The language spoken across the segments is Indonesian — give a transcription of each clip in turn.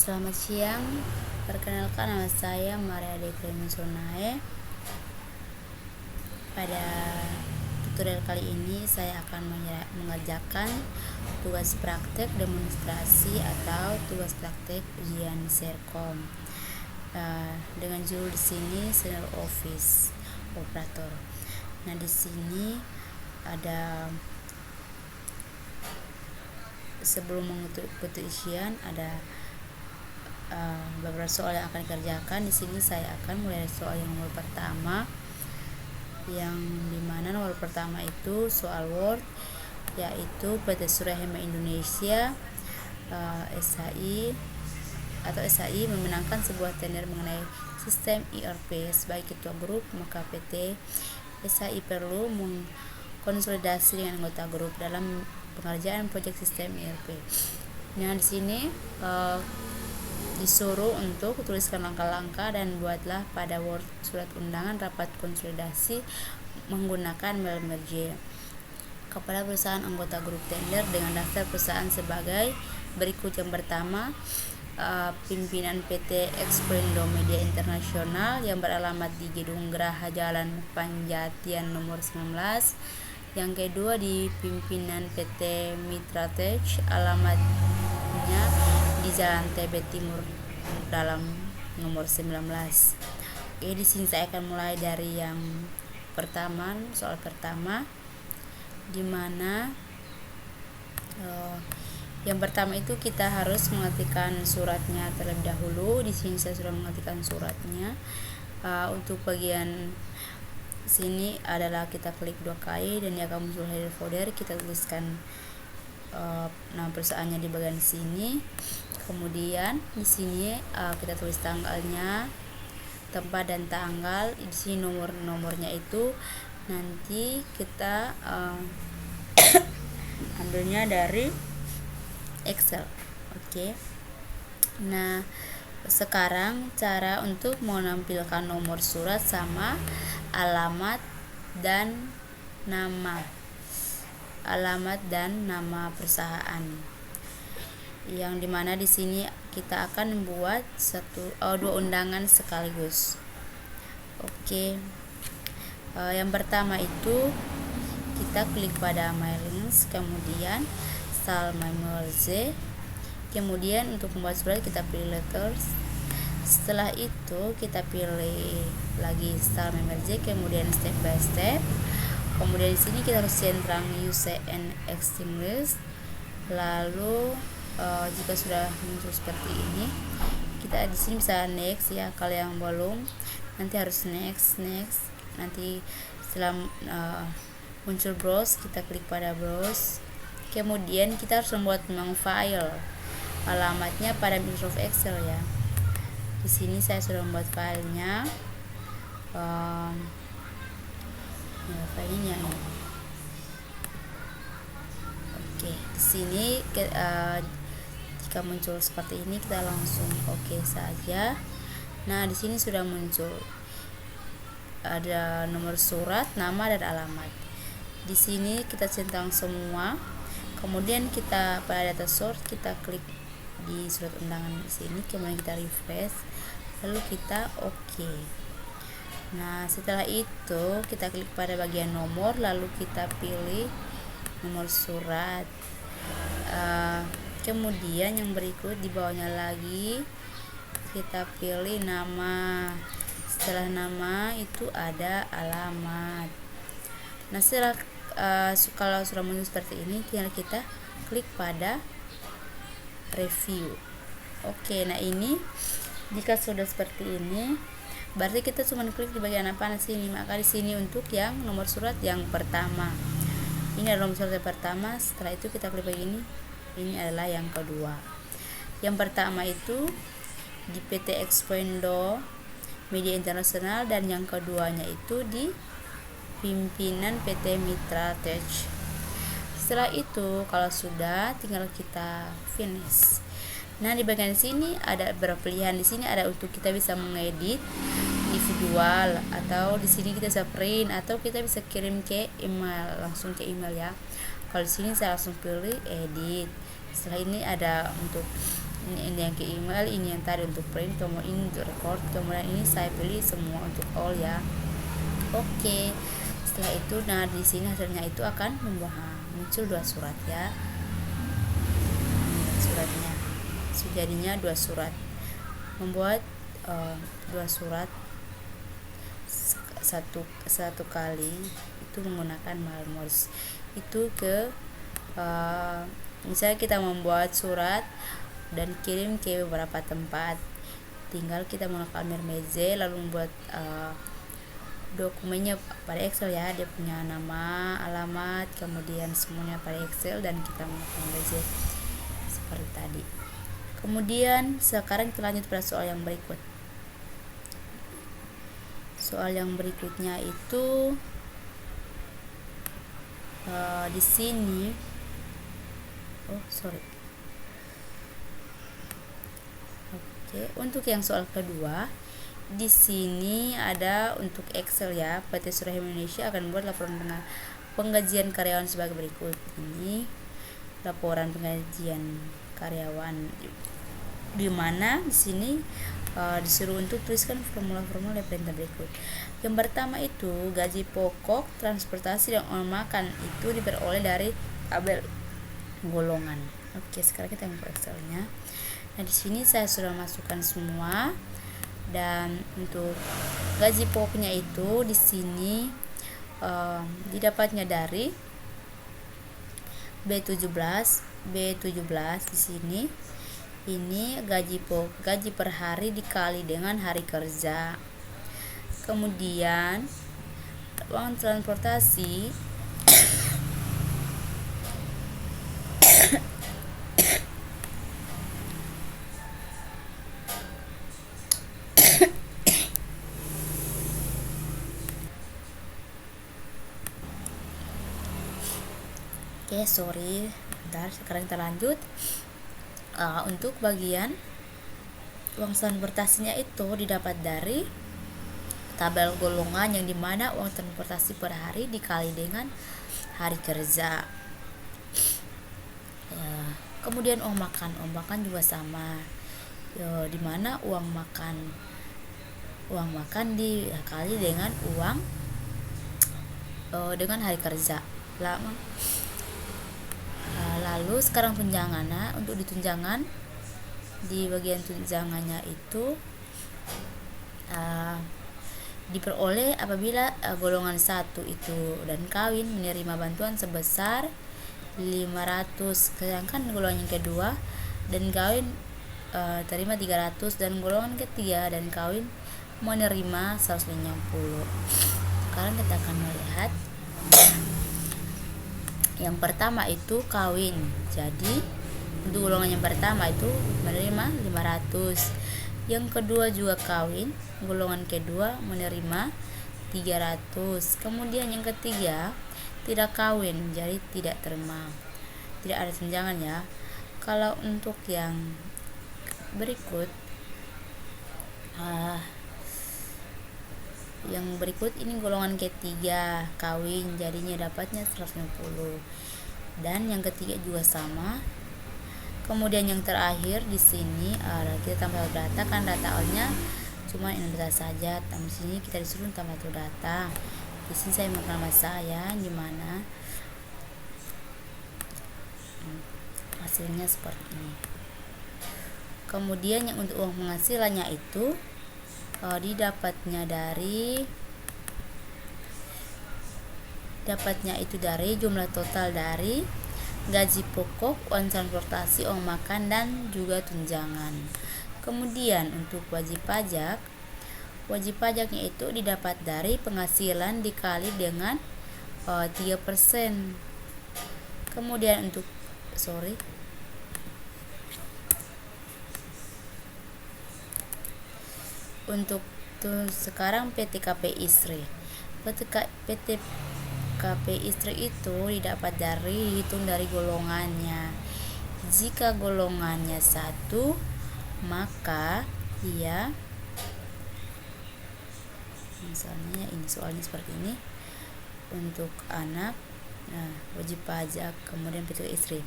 Selamat siang, perkenalkan nama saya Maria de Clemensonae. Pada tutorial kali ini saya akan mengerjakan tugas praktek demonstrasi atau tugas praktek ujian Serkom dengan judul di sini Senior Office Operator. Nah, di sini ada sebelum mengikuti ujian ada beberapa soal yang akan dikerjakan. Di sini saya akan mulai dari soal yang nomor pertama, yang dimana nomor pertama itu soal Word, yaitu PT Surya Hema Indonesia SHI memenangkan sebuah tender mengenai sistem ERP sebagai ketua grup, maka PT SHI perlu mengkonsolidasi dengan anggota grup dalam pengerjaan proyek sistem ERP. Nah, di sini disuruh untuk tuliskan langkah-langkah dan buatlah pada Word surat undangan rapat konsolidasi menggunakan mail merge kepada perusahaan anggota grup tender dengan daftar perusahaan sebagai berikut. Yang pertama, pimpinan PT Exprindo Media Internasional yang beralamat di Gedung Geraha Jalan Panjatian nomor 19. Yang kedua, di pimpinan PT Mitra Tech, alamatnya di Jalan TB Timur dalam nomor 19. Oke, di sini saya akan mulai dari yang pertama, soal pertama, di mana yang pertama itu kita harus mengetikkan suratnya terlebih dahulu. Di sini saya sudah mengetikkan suratnya. Untuk bagian sini adalah kita klik 2 kali dan dia akan muncul header folder. Kita tuliskan nama perusahaannya di bagian sini. Kemudian di sini kita tulis tanggalnya, tempat dan tanggal. Di sini nomornya itu nanti kita ambilnya dari Excel. Oke. Nah, sekarang cara untuk menampilkan nomor surat sama alamat dan nama perusahaan, yang dimana di sini kita akan membuat 2 undangan sekaligus. Oke. Yang pertama itu kita klik pada My Links, kemudian Style My Merge. Kemudian untuk membuat surat kita pilih Letters. Setelah itu kita pilih lagi Style My Merge, kemudian Step by Step. Kemudian di sini kita harus centang Use and Extinguish. Lalu jika sudah muncul seperti ini, kita di sini bisa next ya. Kalau yang belum, nanti harus next. Nanti setelah muncul browse, kita klik pada browse. Kemudian kita harus membuat file alamatnya pada Microsoft Excel ya. Di sini saya sudah membuat filenya. Filenya ini. Oke, di sini jika muncul seperti ini kita langsung oke saja. Nah, di sini sudah muncul ada nomor surat, nama dan alamat. Di sini kita centang semua. Kemudian kita pada data source kita klik di surat undangan di sini, kemudian kita refresh, lalu kita oke. Nah, setelah itu kita klik pada bagian nomor, lalu kita pilih nomor surat. Kemudian yang berikut di bawahnya lagi kita pilih nama. Setelah nama itu ada alamat. Nah, setelah kalau sudah muncul seperti ini, tinggal kita klik pada review. Oke, nah ini jika sudah seperti ini, berarti kita cuma klik di bagian apa di sini. Maka di sini untuk yang nomor surat yang pertama. Ini adalah nomor surat yang pertama. Setelah itu kita klik begini. Ini adalah yang kedua. Yang pertama itu di PT Exprindo Media Internasional, dan yang keduanya itu di pimpinan PT Mitra Tech. Setelah itu kalau sudah, tinggal kita finish. Nah, di bagian sini ada beberapa pilihan. Di sini ada untuk kita bisa mengedit individual, atau di sini kita bisa print, atau kita bisa kirim ke email, langsung ke email ya. Kalau di sini saya langsung pilih edit. Setelah ini ada untuk ini yang ke email, ini yang tadi untuk print, kemudian ini untuk record, kemudian ini saya pilih semua untuk all ya. Oke. Setelah itu, nah di sini hasilnya itu akan muncul 2 surat ya. Suratnya jadinya 2 surat. Membuat 2 surat satu kali itu menggunakan Malmors itu ke misalnya kita membuat surat dan kirim ke beberapa tempat, tinggal kita menggunakan Mermeze lalu membuat dokumennya pada Excel ya, dia punya nama, alamat, kemudian semuanya pada Excel dan kita menggunakan Mermeze seperti tadi. Kemudian sekarang kita lanjut pada soal yang berikut. Soal yang berikutnya itu di sini untuk yang soal kedua di sini ada untuk Excel ya. PT Surya Indonesia akan membuat laporan penggajian karyawan sebagai berikut. Ini laporan penggajian karyawan di mana di sini disuruh untuk tuliskan formula-formula perintah berikut. Yang pertama itu gaji pokok, transportasi dan uang makan itu diperoleh dari tabel golongan. Oke, sekarang kita buka Excelnya. Nah, di sini saya sudah masukkan semua. Dan untuk gaji pokoknya itu di sini didapatnya dari B17 di sini. Ini gaji per hari dikali dengan hari kerja. Kemudian uang transportasi bentar, sekarang kita lanjut. Untuk bagian uang transportasinya itu didapat dari tabel golongan yang dimana uang transportasi per hari dikali dengan hari kerja. Kemudian uang makan juga sama, dimana uang makan dikali dengan uang dengan hari kerja. Lalu sekarang tunjangannya, untuk ditunjangan di bagian tunjangannya itu diperoleh apabila golongan 1 itu dan kawin menerima bantuan sebesar 500, sedangkan golongan yang kedua dan kawin terima 300 dan golongan ketiga dan kawin menerima 150. Sekarang kita akan melihat yang pertama itu kawin. Jadi untuk golongan yang pertama itu menerima 500. Yang kedua juga kawin, golongan kedua menerima 300. Kemudian yang ketiga tidak kawin, jadi tidak ada tunjangan ya. Kalau untuk yang berikut ini golongan ketiga kawin, jadinya dapatnya 150. Dan yang ketiga juga sama. Kemudian yang terakhir di sini kita tambah data, kan data awalnya cuma Indonesia saja. Di sini kita disuruh tambah data. Di sini saya menggunakan nama saya, di mana hasilnya seperti ini. Kemudian yang untuk uang penghasilannya itu dapatnya itu dari jumlah total dari gaji pokok, uang transportasi, uang makan dan juga tunjangan. Kemudian untuk wajib pajaknya itu didapat dari penghasilan dikali dengan 3%. Kemudian untuk sekarang PT KP Istri itu didapat dihitung dari golongannya. Jika golongannya 1, maka dia, misalnya ini soalnya seperti ini, untuk anak Nah, wajib pajak, kemudian PTK istri.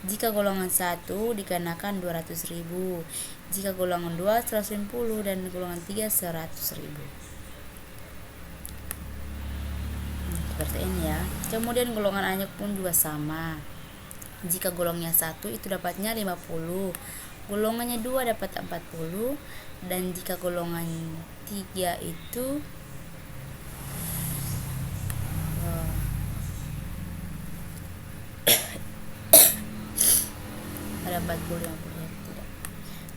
Jika golongan 1 dikenakan 200.000, jika golongan 2 150, dan golongan 3 100.000. Seperti ini ya. Kemudian golongan anyak pun juga sama. Jika golongannya 1 itu dapatnya 50, golongannya 2 dapat 40, dan jika golongan 3 itu ada 40, 50 tidak.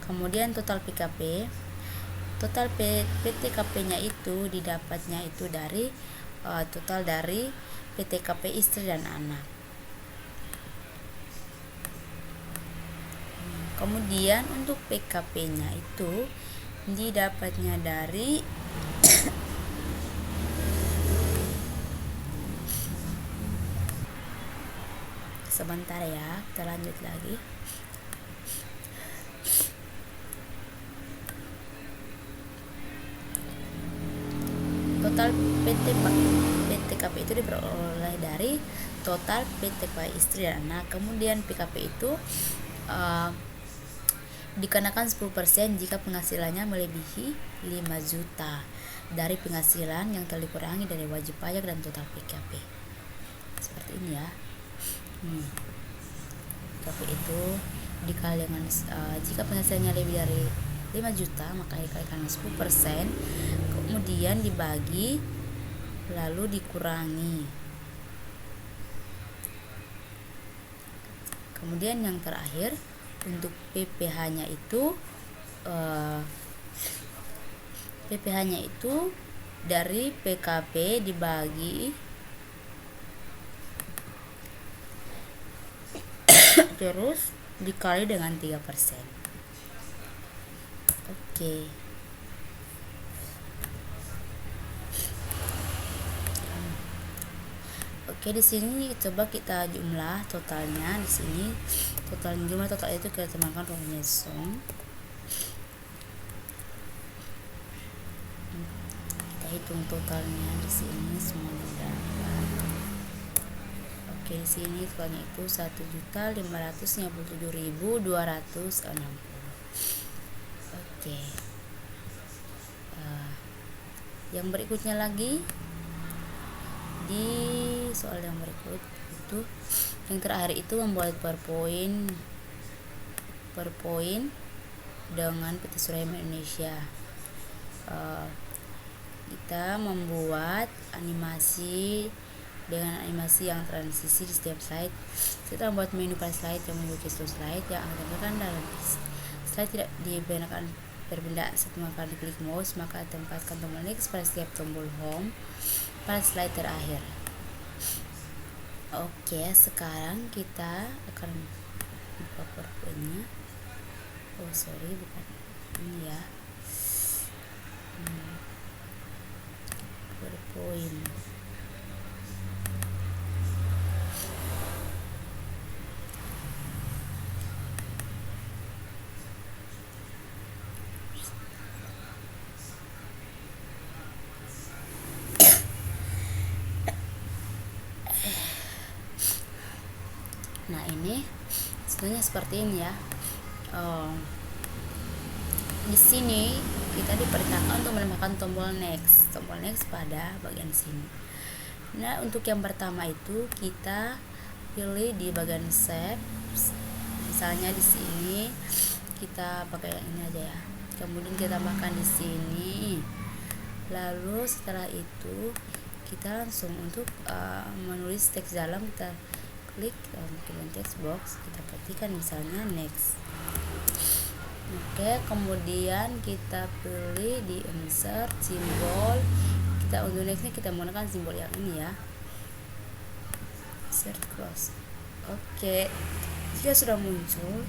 Kemudian total PKP, total PTKP-nya itu didapatnya itu dari total dari PTKP istri dan anak. Kemudian untuk PKP-nya itu didapatnya dari sebentar ya, kita lanjut lagi. Total PTKP itu diperoleh dari total PTKP istri dan anak. Kemudian PKP itu dikenakan 10% jika penghasilannya melebihi 5 juta dari penghasilan yang telah dikurangi dari wajib pajak dan total PKP. Seperti ini ya. PKP itu dikali dengan jika penghasilannya lebih dari 5 juta maka dikalikan 10%, kemudian dibagi lalu dikurangi. Kemudian yang terakhir untuk PPh-nya itu dari PKP dibagi terus dikali dengan 3%. Oke. Oke, di sini coba kita jumlah totalnya. Di sini jumlah total itu kita temukan ruangnya song. Kita hitung totalnya di sini semuanya dapat. Oke, di sini totalnya itu 1.557.260. Oke. Yang berikutnya lagi di soal yang berikut itu yang terakhir itu membuat PowerPoint dengan PT Surya Indonesia. Kita membuat animasi dengan animasi yang transisi di setiap slide. Kita membuat menu pada slide yang memiliki slide yang akan ditampilkan dalam slide tidak dibedakan berpindah setelah kali klik mouse, maka tempatkan tombol next pada setiap tombol home pada slide terakhir. Oke, sekarang kita akan buka PowerPoint-nya. Bukan ini ya. PowerPoint. Nah, ini sebenarnya seperti ini ya. Di sini kita diperintahkan untuk menambahkan tombol next pada bagian sini. Nah, untuk yang pertama itu kita pilih di bagian shape. Misalnya di sini kita pakai yang ini aja ya. Kemudian kita tambahkan di sini. Lalu setelah itu kita langsung untuk menulis teks dalam, kita klik dalam text box, kita ketikkan misalnya next. Oke, kemudian kita pilih di insert simbol. Kita untuk nextnya kita menggunakan simbol yang ini ya, insert close. Oke, jika sudah muncul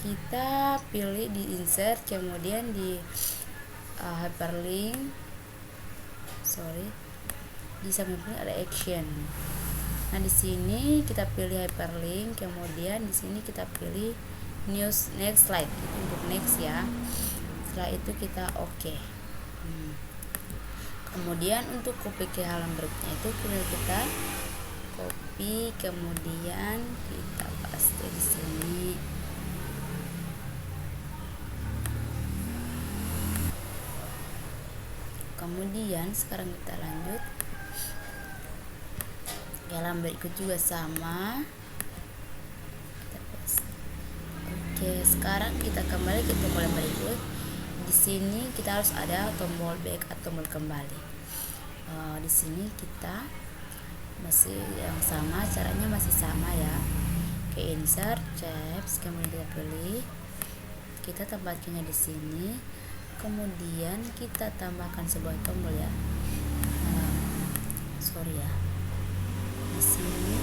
kita pilih di insert, kemudian di hyperlink, di samping ada action. Nah, di sini kita pilih hyperlink, kemudian di sini kita pilih next slide untuk next ya. Setelah itu kita oke. Kemudian untuk copy ke halaman berikutnya itu kita copy, kemudian kita paste di sini. Kemudian sekarang kita lanjut, halaman berikut juga sama. Oke, sekarang kita kembali ke tombol yang berikut. Di sini kita harus ada tombol back atau tombol kembali. Di sini kita masih yang sama, caranya masih sama ya. Oke, insert, tabs, kemudian kita pilih, kita tempatkannya di sini. Kemudian kita tambahkan sebuah tombol ya. Sorry ya. Di sini.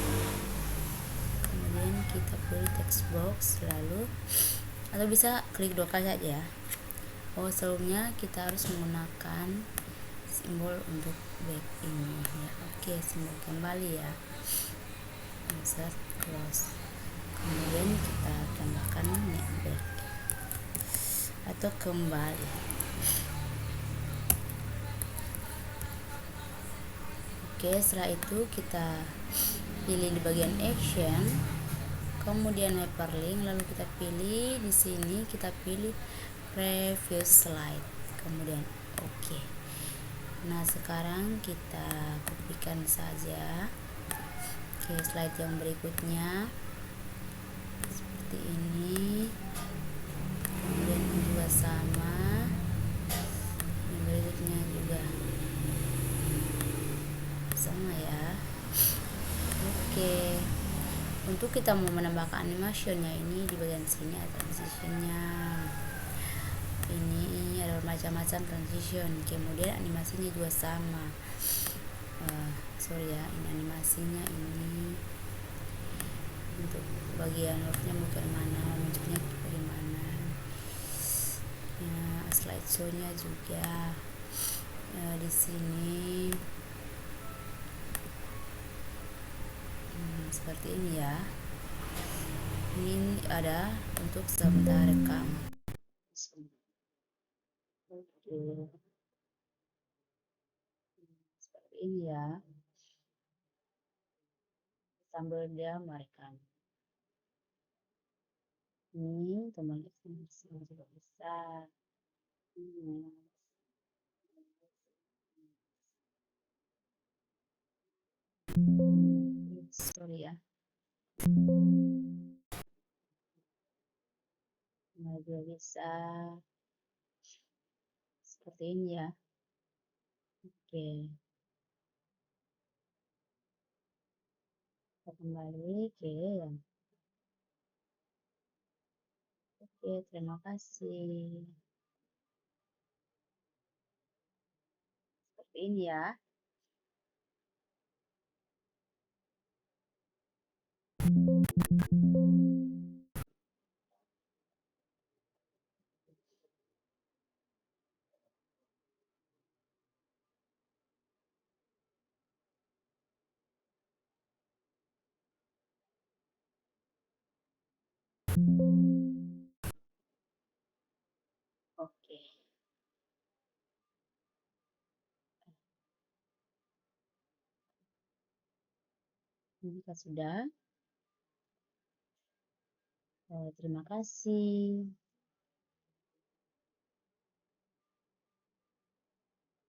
Kemudian kita pilih text box, lalu atau bisa klik dua kali saja ya. Sebelumnya kita harus menggunakan simbol untuk back ini ya. Oke, simbol kembali ya. Insert, close. Kemudian kita tambahkan back atau kembali. Oke, setelah itu kita pilih di bagian action, kemudian hyperlink, lalu kita pilih di sini, kita pilih previous slide, kemudian oke. Nah, sekarang kita kopikan saja ke slide yang berikutnya seperti ini, kemudian juga sama, yang berikutnya juga sama ya. Oke, untuk kita mau menambahkan animationnya, ini di bagian sini ada transitionnya. Ini ada macam-macam transition, kemudian animasinya juga sama. Sorry ya, ini animasinya ini untuk bagian hurufnya mau ke mana, munculnya bagaimana. Ya, slideshow-nya juga di sini seperti ini ya. Ini ada untuk sebentar rekam. Oke, seperti ini ya, sambil dia merekam. Ini teman-teman juga bisa. Sorry ya. Nah, juga bisa seperti ini ya. Oke, kita kembali ke yang oke, terima kasih. Seperti ini ya. Oke, ini sudah. Terima kasih.